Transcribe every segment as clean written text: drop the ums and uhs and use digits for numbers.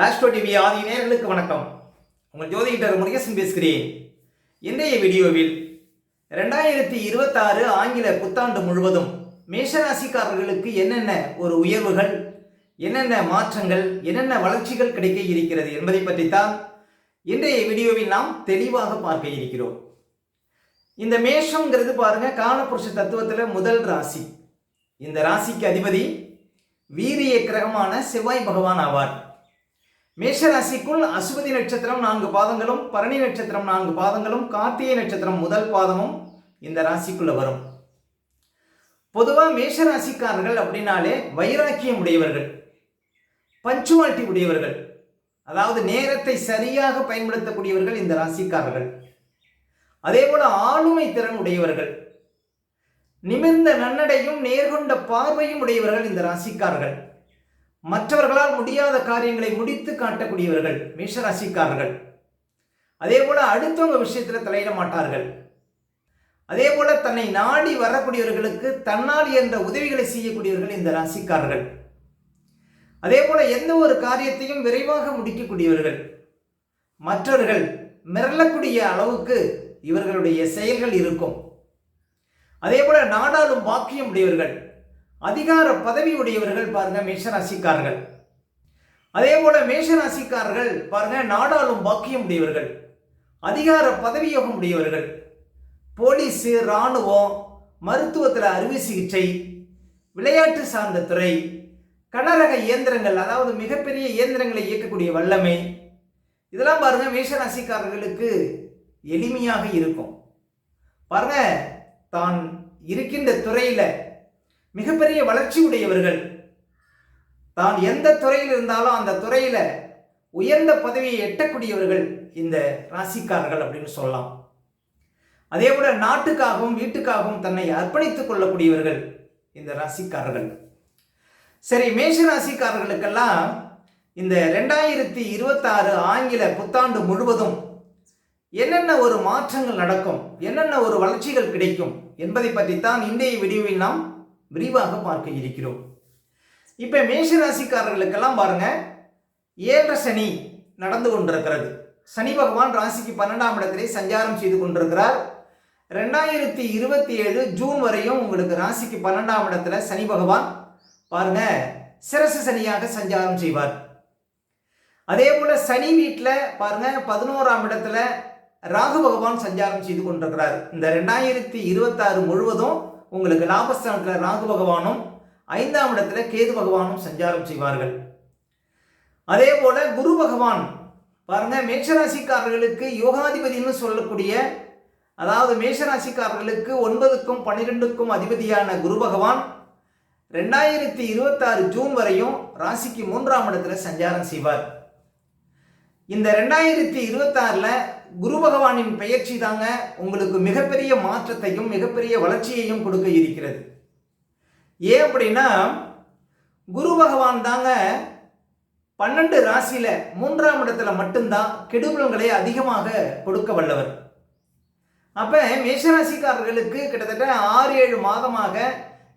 Astro TV ஆதி நேயர்களுக்கு வணக்கம். உங்கள் ஜோதிடர் முருகேசன் பேசுகிறேன். இன்றைய வீடியோவில் 2026 ஆங்கில புத்தாண்டு முழுவதும் மேஷராசிக்காரர்களுக்கு என்னென்ன ஒரு உயர்வுகள், என்னென்ன மாற்றங்கள், என்னென்ன வளர்ச்சிகள் கிடைக்க இருக்கிறது என்பதை பற்றித்தான் இன்றைய வீடியோவில் நாம் தெளிவாக பார்க்க இருக்கிறோம். இந்த மேஷம்ங்கிறது பாருங்க, காலபுருஷ தத்துவத்தில் முதல் ராசி. இந்த ராசிக்கு அதிபதி வீரிய கிரகமான செவ்வாய் பகவான் ஆவார். மேஷராசிக்குள் அசுபதி நட்சத்திரம் 4 பாதங்களும், பரணி நட்சத்திரம் 4 பாதங்களும், கார்த்திகை நட்சத்திரம் முதல் பாதமும் இந்த ராசிக்குள்ள வரும். பொதுவாக மேஷராசிக்காரர்கள் அப்படின்னாலே வைராக்கியம் உடையவர்கள், பஞ்சுவாலிட்டி உடையவர்கள், அதாவது நேரத்தை சரியாக பயன்படுத்தக்கூடியவர்கள் இந்த ராசிக்காரர்கள். அதே போல ஆளுமை திறன் உடையவர்கள், நிமிர்ந்த நன்னடையும் நேர்கொண்ட பார்வையும் உடையவர்கள் இந்த ராசிக்காரர்கள். மற்றவர்களால் முடியாத காரியங்களை முடித்து காட்டக்கூடியவர்கள் மேஷராசிக்காரர்கள். அதே போல அடுத்தவங்க விஷயத்தில் தலையிட மாட்டார்கள். அதே போல தன்னை நாடி வரக்கூடியவர்களுக்கு தன்னால் என்ற உதவிகளை செய்யக்கூடியவர்கள் இந்த ராசிக்காரர்கள். அதே போல எந்த ஒரு காரியத்தையும் விரைவாக முடிக்கக்கூடியவர்கள், மற்றவர்கள் மிரளக்கூடிய அளவுக்கு இவர்களுடைய செயல்கள் இருக்கும். அதே போல நாடாளும் பாக்கியம் உடையவர்கள், அதிகார பதவி உடையவர்கள் பாருங்க மேஷராசிக்காரர்கள். அதே போல மேஷராசிக்காரர்கள் பாருங்க நாடாளும் பாக்கியம் உடையவர்கள், அதிகார பதவி யோகம் உடையவர்கள், போலீஸ், இராணுவம், மருத்துவத்தில் அறுவை சிகிச்சை, விளையாட்டு சார்ந்த துறை, கனரக இயந்திரங்கள், அதாவது மிகப்பெரிய இயந்திரங்களை இயக்கக்கூடிய வல்லமை, இதெல்லாம் பாருங்க மேஷராசிக்காரர்களுக்கு எளிமையாக இருக்கும். பாருங்க, தான் இருக்கின்ற துறையில மிகப்பெரிய வளர்ச்சி உடையவர்கள், தான் எந்த துறையில் இருந்தாலும் அந்த துறையில உயர்ந்த பதவியை எட்டக்கூடியவர்கள் இந்த ராசிக்காரர்கள் அப்படின்னு சொல்லலாம். அதே போல நாட்டுக்காகவும் வீட்டுக்காகவும் தன்னை அர்ப்பணித்துக் கொள்ளக்கூடியவர்கள் இந்த ராசிக்காரர்கள். சரி, மேஷ ராசிக்காரர்களுக்கெல்லாம் இந்த 2026 ஆங்கில புத்தாண்டு முழுவதும் என்னென்ன ஒரு மாற்றங்கள் நடக்கும், என்னென்ன ஒரு வளர்ச்சிகள் கிடைக்கும் என்பதை பற்றித்தான் இன்றைய வீடியோவில் நாம் விரிவாக பார்க்க இருக்கிறோம். இப்ப மேஷராசிக்காரர்களுக்கெல்லாம் பாருங்க, 7 சனி நடந்து கொண்டிருக்கிறது. சனி பகவான் ராசிக்கு 12ஆம் இடத்திலே சஞ்சாரம் செய்து கொண்டிருக்கிறார். 2027 ஜூன் வரையும் உங்களுக்கு ராசிக்கு 12ஆம் இடத்துல சனி பகவான் பாருங்க சிரசு சனியாக சஞ்சாரம் செய்வார். அதே போல சனி வீட்டில் பாருங்க 11ஆம் இடத்துல ராகு பகவான் சஞ்சாரம் செய்து கொண்டிருக்கிறார். இந்த 2026 முழுவதும் உங்களுக்கு லாபஸ்தானத்தில் ராகு பகவானும் 5ஆம் இடத்துல கேது பகவானும் சஞ்சாரம் செய்வார்கள். அதே போல குரு பகவான் பாருங்க மேஷராசிக்காரர்களுக்கு யோகாதிபதினு சொல்லக்கூடிய, அதாவது மேஷராசிக்காரர்களுக்கு 9க்கும் 12க்கும் அதிபதியான குரு பகவான் 2026 ஜூன் வரையும் ராசிக்கு 3ஆம் இடத்துல சஞ்சாரம் செய்வார். இந்த 2026 குரு பகவானின் பெயர்ச்சி தாங்க உங்களுக்கு மிகப்பெரிய மாற்றத்தையும் மிகப்பெரிய வளர்ச்சியையும் கொடுக்க இருக்கிறது. ஏன் அப்படின்னா, குரு பகவான் தாங்க 12 ராசியில 3ஆம் இடத்துல மட்டும்தான் கெடுபலன்களை அதிகமாக கொடுக்க வல்லவர். அப்ப மேஷராசிக்காரர்களுக்கு கிட்டத்தட்ட 6-7 மாதமாக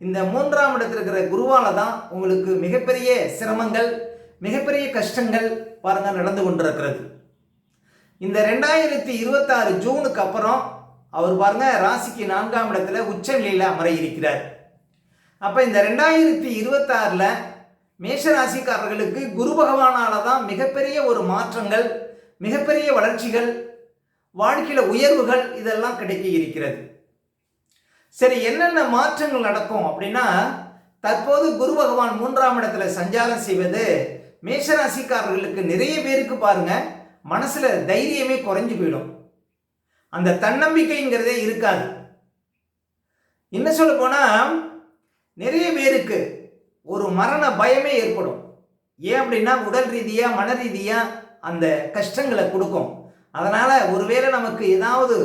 இந்த 3ஆம் இடத்துல இருக்கிற குருவால தான் உங்களுக்கு மிகப்பெரிய சிரமங்கள், மிகப்பெரிய கஷ்டங்கள் பாருங்க நடந்து கொண்டிருக்கிறது. இந்த 2026 ஜூனுக்கு அப்புறம் அவர் பாருங்க ராசிக்கு 4ஆம் இடத்துல உச்ச நிலையில அமர இருக்கிறார். அப்ப இந்த 2026 மேஷராசிக்காரர்களுக்கு குரு பகவானால தான் மிகப்பெரிய ஒரு மாற்றங்கள், மிகப்பெரிய வளர்ச்சிகள், வாழ்க்கையில உயர்வுகள் இதெல்லாம் கிடைக்க இருக்கிறது. சரி, என்னென்ன மாற்றங்கள் நடக்கும் அப்படின்னா, தற்போது குரு பகவான் 3ஆம் இடத்துல சஞ்சாரம் செய்வது மேஷராசிக்காரர்களுக்கு நிறைய பேருக்கு பாருங்க மனசுல தைரியமே குறைஞ்சு போயிடும். அந்த தன்னம்பிக்கைங்கிறதே இருக்காது. என்ன சொல்ல போனா, நிறைய பேருக்கு ஒரு மரண பயமே ஏற்படும். ஏன் அப்படின்னா, உடல் ரீதியா மன ரீதியா அந்த கஷ்டங்களை கொடுக்கும். அதனால ஒருவேளை நமக்கு ஏதாவது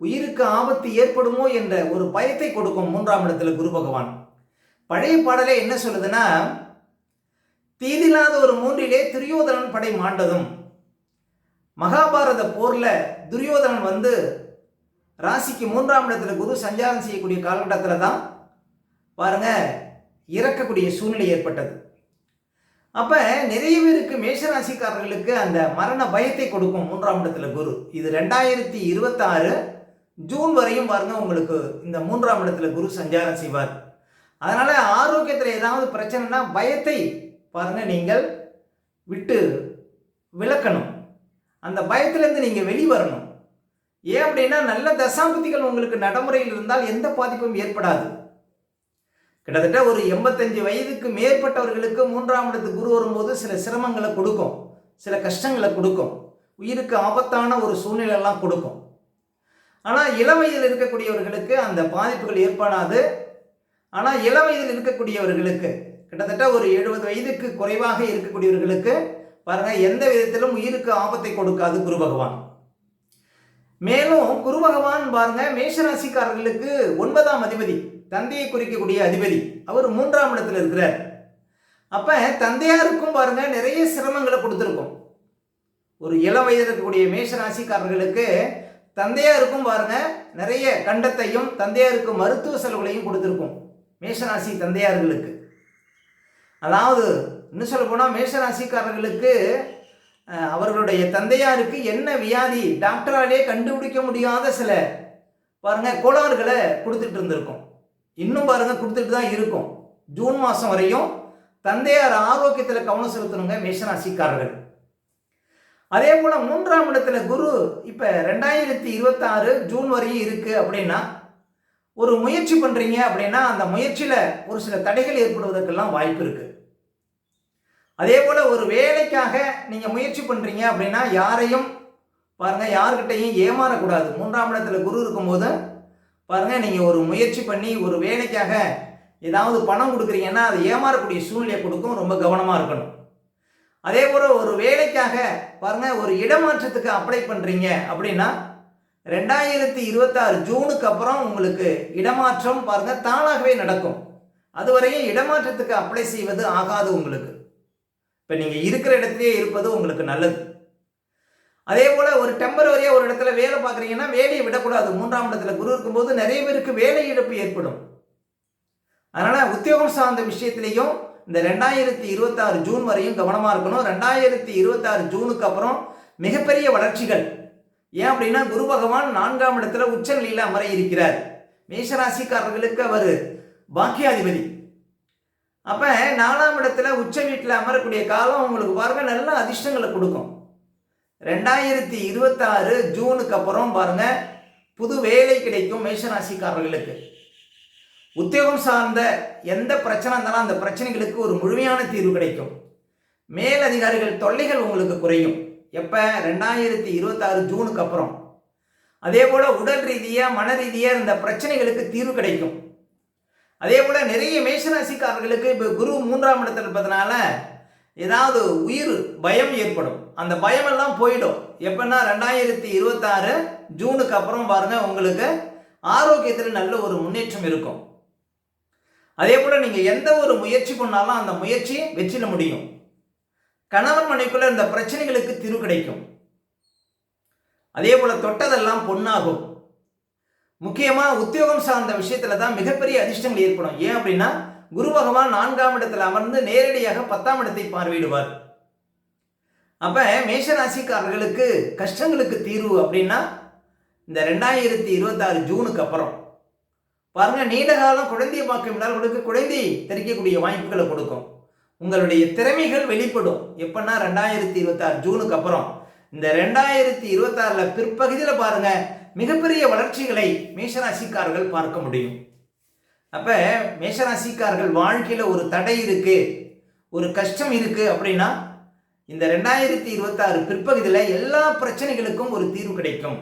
உயிருக்கு ஆபத்து ஏற்படுமோ என்ற ஒரு பயத்தை கொடுக்கும் 3ஆம் இடத்துல குரு பகவான். பழைய பாடலே என்ன சொல்லுதுன்னா, தீதில்லாத ஒரு 3லே துரியோதனன் படை மாண்டதும், மகாபாரத போர்ல துரியோதனன் வந்து ராசிக்கு 3ஆம் இடத்துல குரு சஞ்சாரம் செய்யக்கூடிய காலகட்டத்தில் தான் பாருங்க இறக்கக்கூடிய சூழ்நிலை ஏற்பட்டது. அப்ப நிறைய பேருக்கு மேஷராசிக்காரர்களுக்கு அந்த மரண பயத்தை கொடுக்கும் 3ஆம் இடத்துல குரு. இது 2026 ஜூன் வரையும் பாருங்க உங்களுக்கு இந்த 3ஆம் இடத்துல குரு சஞ்சாரம் செய்வார். அதனால ஆரோக்கியத்தில் ஏதாவது பிரச்சனைனா பயத்தை பாருங்க நீங்கள் விட்டு விலக்கணும். அந்த பயத்திலேருந்து நீங்க வெளிவரணும். ஏன் அப்படின்னா நல்ல தசாபதிகள் உங்களுக்கு நடைமுறையில் இருந்தால் எந்த பாதிப்பும் ஏற்படாது. கிட்டத்தட்ட ஒரு 85 வயதுக்கு மேற்பட்டவர்களுக்கு 3ஆம் இடத்துக்கு குரு வரும்போது சில சிரமங்களை கொடுக்கும், சில கஷ்டங்களை கொடுக்கும், உயிருக்கு ஆபத்தான ஒரு சூழ்நிலையெல்லாம் கொடுக்கும். ஆனால் இளம் வயதில் இருக்கக்கூடியவர்களுக்கு அந்த பாதிப்புகள் ஏற்படாது. ஆனால் இளம் வயதில் இருக்கக்கூடியவர்களுக்கு கிட்டத்தட்ட ஒரு 70 வயதுக்கு குறைவாக இருக்கக்கூடியவர்களுக்கு பாருங்க எந்த விதத்திலும் உயிருக்கு ஆபத்தை கொடுக்காது குரு பகவான். மேலும் குரு பகவான் பாருங்க மேஷராசிக்காரர்களுக்கு 9ஆம் அதிபதி, தந்தையை குறிக்கக்கூடிய அதிபதி, அவர் 3ஆம் இடத்துல இருக்கிறார். அப்ப தந்தையாருக்கும் பாருங்க நிறைய சிரமங்களை கொடுத்துருக்கும். ஒரு இளம் வயதில் இருக்கக்கூடிய மேஷராசிக்காரர்களுக்கு தந்தையாருக்கும் பாருங்க நிறைய கண்டத்தையும் தந்தையாருக்கு மருத்துவ செலவுகளையும் கொடுத்துருக்கும் மேஷராசி தந்தையார்களுக்கு. அதாவது இன்னும் சொல்ல போனால் மேஷராசிக்காரர்களுக்கு அவர்களுடைய தந்தையாருக்கு என்ன வியாதி டாக்டராலே கண்டுபிடிக்க முடியாத சில பாருங்க கோளாறுகளை கொடுத்துட்டு இருந்திருக்கும். இன்னும் பாருங்க கொடுத்துட்டு தான் இருக்கும். ஜூன் மாதம் வரையும் தந்தையார் ஆரோக்கியத்தில் கவனம் செலுத்தணுங்க மேஷராசிக்காரர்கள். அதே போல 3ஆம் இடத்துல குரு இப்ப 2026 ஜூன் வரையும் இருக்கு அப்படின்னா ஒரு முயற்சி பண்றீங்க அப்படின்னா அந்த முயற்சியில ஒரு சில தடைகள் ஏற்படுவதற்கெல்லாம் வாய்ப்பு இருக்கு. அதே போல ஒரு வேலைக்காக நீங்க முயற்சி பண்றீங்க அப்படின்னா யாரையும் பாருங்க யாருக்கிட்டையும் ஏமாறக்கூடாது. 3ஆம் இடத்துல குரு இருக்கும்போது பாருங்க நீங்க ஒரு முயற்சி பண்ணி ஒரு வேலைக்காக ஏதாவது பணம் கொடுக்குறீங்கன்னா அது ஏமாறக்கூடிய சூழ்நிலையை கொடுக்கும். ரொம்ப கவனமா இருக்கணும். அதே போல ஒரு வேலைக்காக பாருங்க ஒரு இடமாற்றத்துக்கு அப்ளை பண்றீங்க அப்படின்னா 2026 ஜூனுக்கு அப்புறம் உங்களுக்கு இடமாற்றம் பாருங்க தானாகவே நடக்கும். அதுவரையும் இடமாற்றத்துக்கு அப்ளை செய்வது ஆகாது உங்களுக்கு. இப்ப நீங்க இருக்கிற இடத்திலேயே இருப்பது உங்களுக்கு நல்லது. அதே போல ஒரு டெம்பரவரியா ஒரு இடத்துல வேலை பார்க்குறீங்கன்னா வேலையை விடக்கூடாது. 3ஆம் இடத்துல குரு இருக்கும்போது நிறைய பேருக்கு வேலை இழப்பு ஏற்படும். அதனால உத்தியோகம் சார்ந்த விஷயத்திலையும் இந்த 2026 ஜூன் வரையும் கவனமா இருக்கணும். 2026 ஜூனுக்கு அப்புறம் மிகப்பெரிய வளர்ச்சிகள். ஏன் அப்படின்னா குரு பகவான் 4ஆம் இடத்துல உச்ச நிலையில அமர இருக்கிறார். மேஷராசிக்காரர்களுக்கு அவர் பாக்கியாதிபதி. அப்ப 4ஆம் இடத்துல உச்ச வீட்டில் அமரக்கூடிய காலம் உங்களுக்கு பாருங்க நல்ல அதிர்ஷ்டங்களை கொடுக்கும். 2026 ஜூனுக்கு அப்புறம் பாருங்க புது வேலை கிடைக்கும் மேஷராசிக்காரர்களுக்கு. உத்தியோகம் சார்ந்த எந்த பிரச்சனை இருந்தாலும் அந்த பிரச்சனைகளுக்கு ஒரு முழுமையான தீர்வு கிடைக்கும். மேலதிகாரிகள் தொல்லைகள் உங்களுக்கு குறையும். எப்ப 2026 ஜூனுக்கு அப்புறம். அதே போல உடல் ரீதியா மன ரீதியா இந்த பிரச்சனைகளுக்கு தீர்வு கிடைக்கும். அதே போல நிறைய மேஷராசிக்காரர்களுக்கு இப்ப குரு 3ஆம் இடத்துல இருப்பதனால ஏதாவது உயிர் பயம் ஏற்படும். அந்த பயம் எல்லாம் போயிடும். எப்பன்னா 2026 ஜூனுக்கு அப்புறம் பாருங்க உங்களுக்கு ஆரோக்கியத்தில் நல்ல ஒரு முன்னேற்றம் இருக்கும். அதே போல நீங்க எந்த ஒரு முயற்சி பண்ணாலும் அந்த முயற்சி வெற்றில முடியும். கணவன் மனைவிக்குள்ள இந்த பிரச்சனைகளுக்கு தீர்வு கிடைக்கும். அதே போல தொட்டதெல்லாம் பொன்னாகும். முக்கியமா உத்தியோகம் சார்ந்த விஷயத்துல தான் மிகப்பெரிய அதிர்ஷ்டங்கள் ஏற்படும். ஏன் அப்படின்னா குரு பகவான் 4ஆம் இடத்துல அமர்ந்து நேரடியாக 10ஆம் இடத்தை பார்வையிடுவார். அப்ப மேஷராசிக்காரர்களுக்கு கஷ்டங்களுக்கு தீர்வு அப்படின்னா இந்த 2026 ஜூனுக்கு அப்புறம் பாருங்க நீண்ட காலம் குழந்தையை பார்க்க முடியாதவர்களுக்கு குழந்தை தெரிவிக்கக்கூடிய வாய்ப்புகளை கொடுக்கும். உங்களுடைய திறமைகள் வெளிப்படும். எப்பன்னா 2026 ஜூனுக்கு அப்புறம். இந்த 2026 பிற்பகுதியில் பாருங்க மிகப்பெரிய வளர்ச்சிகளை மேஷராசிக்காரர்கள் பார்க்க முடியும். அப்ப மேஷராசிக்காரர்கள் வாழ்க்கையில ஒரு தடை இருக்கு, ஒரு கஷ்டம் இருக்கு அப்படின்னா இந்த 2026 பிற்பகுதியில் எல்லா பிரச்சனைகளுக்கும் ஒரு தீர்வு கிடைக்கும்.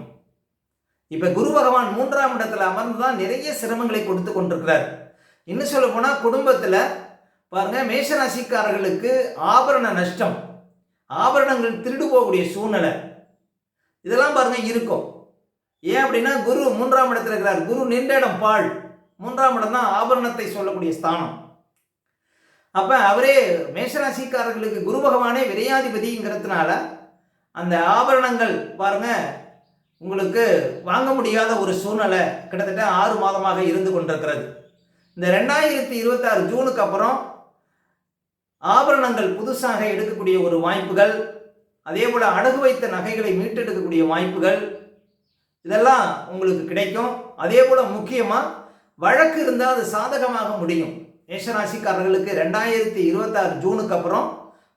இப்ப குரு பகவான் 3ஆம் இடத்துல அமர்ந்துதான் நிறைய சிரமங்களை கொடுத்து கொண்டிருக்கிறார். இன்னும் சொல்ல போனா குடும்பத்துல பாருங்க மேஷராசிக்காரர்களுக்கு ஆபரண நஷ்டம், ஆபரணங்கள் திருடு போகக்கூடிய சூழ்நிலை இதெல்லாம் பாருங்க இருக்கும். ஏன் அப்படின்னா குரு 3ஆம் இடத்துல இருக்கிறார். குரு நின்ற இடம் பாழ். 3ஆம் இடம் தான் ஆபரணத்தை சொல்லக்கூடிய ஸ்தானம். அப்ப அவரே மேஷராசிக்காரர்களுக்கு குரு பகவானே விரையாதிபதிங்கிறதுனால அந்த ஆபரணங்கள் பாருங்க உங்களுக்கு வாங்க முடியாத ஒரு சூழ்நிலை கிட்டத்தட்ட 6 மாதமாக இருந்து கொண்டிருக்கிறது. இந்த 2026 ஜூனுக்கு அப்புறம் ஆபரணங்கள் புதுசாக எடுக்கக்கூடிய ஒரு வாய்ப்புகள், அதே போல் அடகு வைத்த நகைகளை மீட்டெடுக்கக்கூடிய வாய்ப்புகள் இதெல்லாம் உங்களுக்கு கிடைக்கும். அதே போல் முக்கியமாக வழக்கு இருந்தால் அது சாதகமாக முடியும். மேஷராசிக்காரர்களுக்கு 2026 ஜூனுக்கு அப்புறம்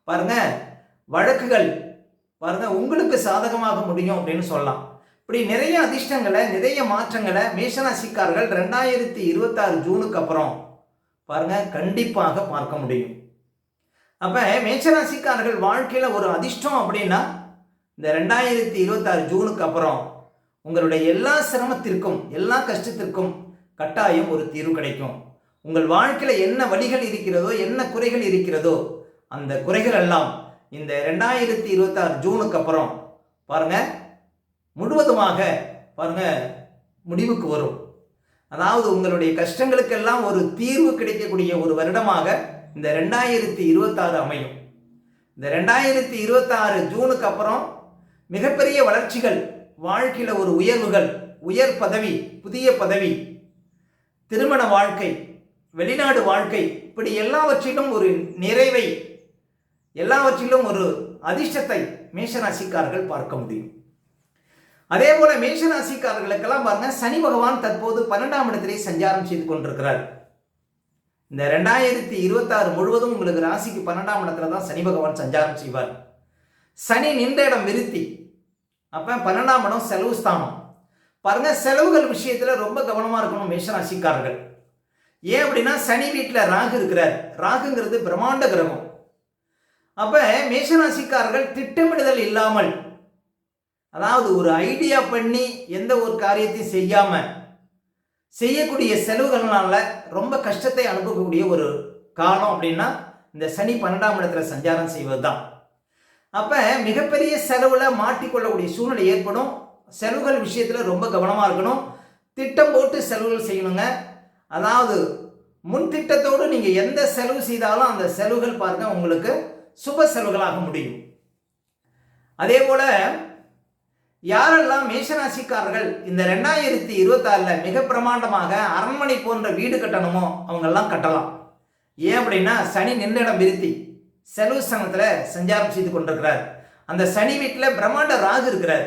பாருங்க வழக்குகள் பாருங்க உங்களுக்கு சாதகமாக முடியும் அப்படின்னு சொல்லலாம். இப்படி நிறைய அதிர்ஷ்டங்களை நிறைய மாற்றங்களை மேஷராசிக்காரர்கள் 2026 ஜூனுக்கு அப்புறம் பாருங்க கண்டிப்பாக பார்க்க முடியும். அப்போ மேஷராசிக்காரர்கள் வாழ்க்கையில் ஒரு அதிர்ஷ்டம் அப்படின்னா இந்த 2026 ஜூனுக்கு அப்புறம் உங்களுடைய எல்லா சிரமத்திற்கும் எல்லா கஷ்டத்திற்கும் கட்டாயம் ஒரு தீர்வு கிடைக்கும். உங்கள் வாழ்க்கையில் என்ன வழிகள் இருக்கிறதோ என்ன குறைகள் இருக்கிறதோ அந்த குறைகள் எல்லாம் இந்த 2026 ஜூனுக்கு அப்புறம் பாருங்க முழுவதுமாக பாருங்க முடிவுக்கு வரும். அதாவது உங்களுடைய கஷ்டங்களுக்கெல்லாம் ஒரு தீர்வு கிடைக்கக்கூடிய ஒரு வருடமாக இந்த 2026 அமையும். இந்த 2026 ஜூனுக்கு அப்புறம் மிகப்பெரிய வளர்ச்சிகள், வாழ்க்கையில் ஒரு உயர்வுகள், உயர் பதவி, புதிய பதவி, திருமண வாழ்க்கை, வெளிநாடு வாழ்க்கை, இப்படி எல்லாவற்றிலும் ஒரு நிறைவை, எல்லாவற்றிலும் ஒரு அதிர்ஷ்டத்தை மேஷராசிக்காரர்கள் பார்க்க முடியும். அதே போல மேஷராசிக்காரர்களுக்கெல்லாம் பாருங்க சனி பகவான் தற்போது 12ஆம் இடத்திலே சஞ்சாரம் செய்து கொண்டிருக்கிறார். இந்த 2026 முழுவதும் உங்களுக்கு ராசிக்கு 12ஆம் இடத்துல தான் சனி பகவான் சஞ்சாரம் செய்வார். சனி நின்ற இடம் விருத்தி. அப்ப 12ஆம் இடம் செலவு ஸ்தானம். பாருங்க செலவுகள் விஷயத்துல ரொம்ப கவனமா இருக்கணும் மேஷராசிக்காரர்கள். ஏன் அப்படின்னா சனி வீட்டில் ராகு இருக்கிறார். ராகுங்கிறது பிரம்மாண்ட கிரகம். அப்ப மேஷராசிக்காரர்கள் திட்டமிடுதல் இல்லாமல், அதாவது ஒரு ஐடியா பண்ணி எந்த ஒரு காரியத்தையும் செய்யாம செய்யக்கூடிய செலவுகள்னால ரொம்ப கஷ்டத்தை அனுப்பக்கூடிய ஒரு காலம் அப்படின்னா இந்த சனி 12ஆம் இடத்துல சஞ்சாரம் செய்வது தான். அப்ப மிகப்பெரிய செலவுல மாட்டிக்கொள்ளக்கூடிய சூழ்நிலை ஏற்படும். செலவுகள் விஷயத்துல ரொம்ப கவனமா இருக்கணும். திட்டம் போட்டு செலவுகள் செய்யணுங்க. அதாவது முன் திட்டத்தோடு நீங்க எந்த செலவு செய்தாலும் அந்த செலவுகள் பாருங்க உங்களுக்கு சுப செலவுகளாக முடியும். அதே போல யாரெல்லாம் மேஷராசிக்காரர்கள் இந்த 2026 மிக பிரமாண்டமாக அரண்மனை போன்ற வீடு கட்டணுமோ அவங்கெல்லாம் கட்டலாம். ஏன் அப்படின்னா சனி நின்றிடம் விருத்தி செலவு ஸ்தானத்தில் சஞ்சாரம் செய்து கொண்டிருக்கிறார். அந்த சனி வீட்டில் பிரம்மாண்ட ராகு இருக்கிறார்.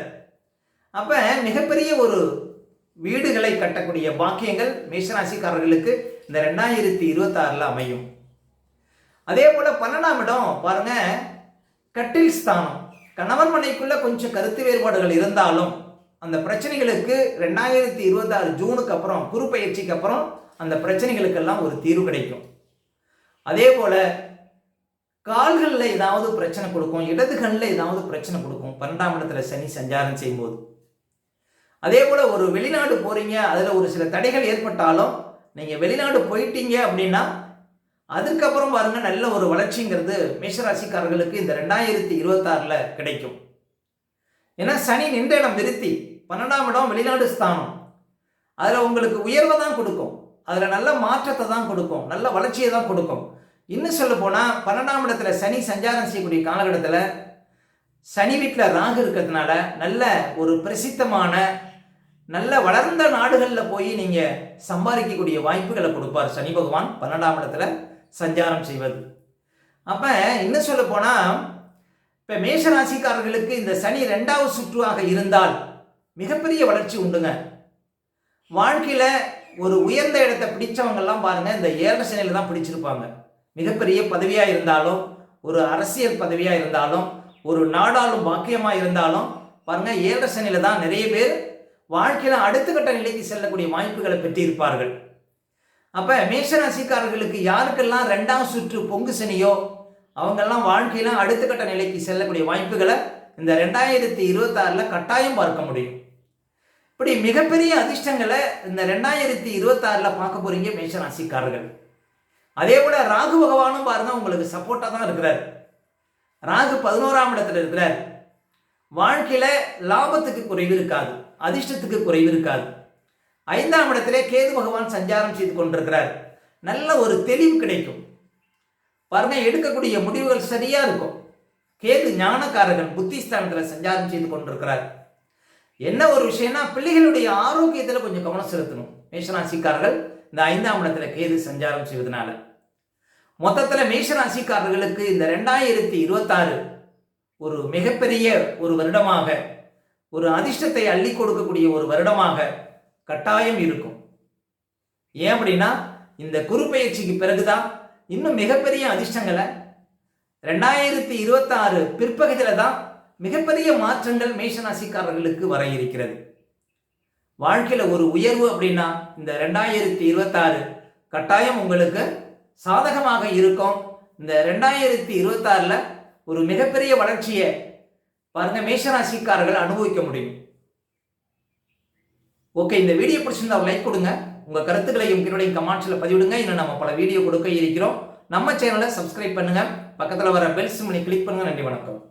அப்ப மிகப்பெரிய ஒரு வீடுகளை கட்டக்கூடிய பாக்கியங்கள் மேஷராசிக்காரர்களுக்கு இந்த 2026 அமையும். அதே போல 12ஆம் இடம் பாருங்க கட்டில் ஸ்தானம். கணவன் மனைக்குள்ள கொஞ்சம் கருத்து வேறுபாடுகள் இருந்தாலும் அந்த பிரச்சனைகளுக்கு 2026 ஜூனுக்கு அப்புறம் குரு பயிற்சிக்கு அப்புறம் அந்த பிரச்சனைகளுக்கெல்லாம் ஒரு தீர்வு கிடைக்கும். அதே போல கால்களில் ஏதாவது பிரச்சனை கொடுக்கும், இடது கண்ணில் ஏதாவது பிரச்சனை கொடுக்கும் 12ஆம் இடத்துல சனி சஞ்சாரம் செய்யும்போது. அதே போல ஒரு வெளிநாடு போறீங்க, அதுல ஒரு சில தடைகள் ஏற்பட்டாலும் நீங்க வெளிநாடு போயிட்டீங்க அப்படின்னா அதுக்கப்புறம் பாருங்க நல்ல ஒரு வளர்ச்சிங்கிறது மேஷராசிக்காரர்களுக்கு இந்த 2026 கிடைக்கும். ஏன்னா சனி நின்ற இடம் விருத்தி, 12ஆம் இடம் வெளிநாடு ஸ்தானம். அதுல உங்களுக்கு உயர்வை தான் கொடுக்கும், அதுல நல்ல மாற்றத்தை தான் கொடுக்கும், நல்ல வளர்ச்சியை தான் கொடுக்கும். இன்னும் சொல்ல போனா 12ஆம் இடத்துல சனி சஞ்சாரம் செய்யக்கூடிய காலகட்டத்தில் சனி வீட்டில் ராகு இருக்கிறதுனால நல்ல ஒரு பிரசித்தமான நல்ல வளர்ந்த நாடுகளில் போய் நீங்க சம்பாதிக்கக்கூடிய வாய்ப்புகளை கொடுப்பார் சனி பகவான் 12ஆம் இடத்துல சஞ்சாரம் செய்வது. அப்ப இன்னும் சொல்ல போனா இப்ப மேஷராசிக்காரர்களுக்கு இந்த சனி 2வது சுற்றுவாக இருந்தால் மிகப்பெரிய வளர்ச்சி உண்டுங்க. வாழ்க்கையில ஒரு உயர்ந்த இடத்தை பிடிச்சவங்க எல்லாம் பாருங்க இந்த 7 சனியில தான் பிடிச்சிருப்பாங்க. மிகப்பெரிய பதவியா இருந்தாலும், ஒரு அரசியல் பதவியா இருந்தாலும், ஒரு நாடாளும் பாக்கியமா இருந்தாலும் பாருங்க 7 சனியில தான் நிறைய பேர் வாழ்க்கையில அடுத்த கட்ட நிலைக்கு செல்லக்கூடிய வாய்ப்புகளை பெற்றிருப்பார்கள். அப்ப மேஷராசிக்காரர்களுக்கு யாருக்கெல்லாம் 2ஆம் சுற்று பொங்கு சனியோ அவங்கெல்லாம் வாழ்க்கையில அடுத்த கட்ட நிலைக்கு செல்லக்கூடிய வாய்ப்புகளை இந்த 2026 கட்டாயம் பார்க்க முடியும். இப்படி மிகப்பெரிய அதிர்ஷ்டங்களை இந்த 2026 பார்க்க போறீங்க மேஷராசிக்காரர்கள். அதே போல ராகு பகவானும் பாருங்க உங்களுக்கு சப்போர்ட்டா தான் இருக்கிறார். ராகு 11ஆம் இடத்துல இருக்கிறார். வாழ்க்கையில லாபத்துக்கு குறைவு இருக்காது, அதிர்ஷ்டத்துக்கு குறைவு இருக்காது. 5ஆம் இடத்திலே கேது பகவான் சஞ்சாரம் செய்து கொண்டிருக்கிறார். நல்ல ஒரு தெளிவு கிடைக்கும். பாருங்க எடுக்கக்கூடிய முடிவுகள் சரியா இருக்கும். கேது ஞானக்காரகன் புத்திஸ்தானத்தில் சஞ்சாரம் செய்து கொண்டிருக்கிறார். என்ன ஒரு விஷயம்னா பிள்ளைகளுடைய ஆரோக்கியத்தில் கொஞ்சம் கவனம் செலுத்தணும் மேஷராசிக்காரர்கள் இந்த 5ஆம் இடத்துல கேது சஞ்சாரம் செய்வதனால. மொத்தத்தில் மேஷ ராசிக்காரர்களுக்கு இந்த 2026 ஒரு மிகப்பெரிய ஒரு வருடமாக, ஒரு அதிர்ஷ்டத்தை அள்ளி கொடுக்கக்கூடிய ஒரு வருடமாக கட்டாயம் இருக்கும். ஏன் அப்படின்னா இந்த குரு பெயர்ச்சிக்கு பிறகுதான் இன்னும் மிகப்பெரிய அதிர்ஷ்டங்களை 2026 பிற்பகுதியில் தான் மிகப்பெரிய மாற்றங்கள் மேஷராசிக்காரர்களுக்கு வர இருக்கிறது. வாழ்க்கையில் ஒரு உயர்வு அப்படின்னா இந்த 2026 கட்டாயம் உங்களுக்கு சாதகமாக இருக்கும். இந்த 2026 ஒரு மிகப்பெரிய வளர்ச்சியை பாருங்க மேஷராசிக்காரர்கள் அனுபவிக்க முடியும். ஓகே, இந்த வீடியோ பிடிச்சிருந்தா ஒரு லைக் கொடுங்க. உங்க கருத்துக்களையும் கீழே கமெண்ட்ஸ்ல பதிவிடுங்க. இன்னும் நம்ம பல வீடியோ கொடுக்க இருக்கிறோம். நம்ம சேனலை சப்ஸ்கிரைப் பண்ணுங்க. பக்கத்தில் வர பெல் சிம்பலை கிளிக் பண்ணுங்க. நன்றி, வணக்கம்.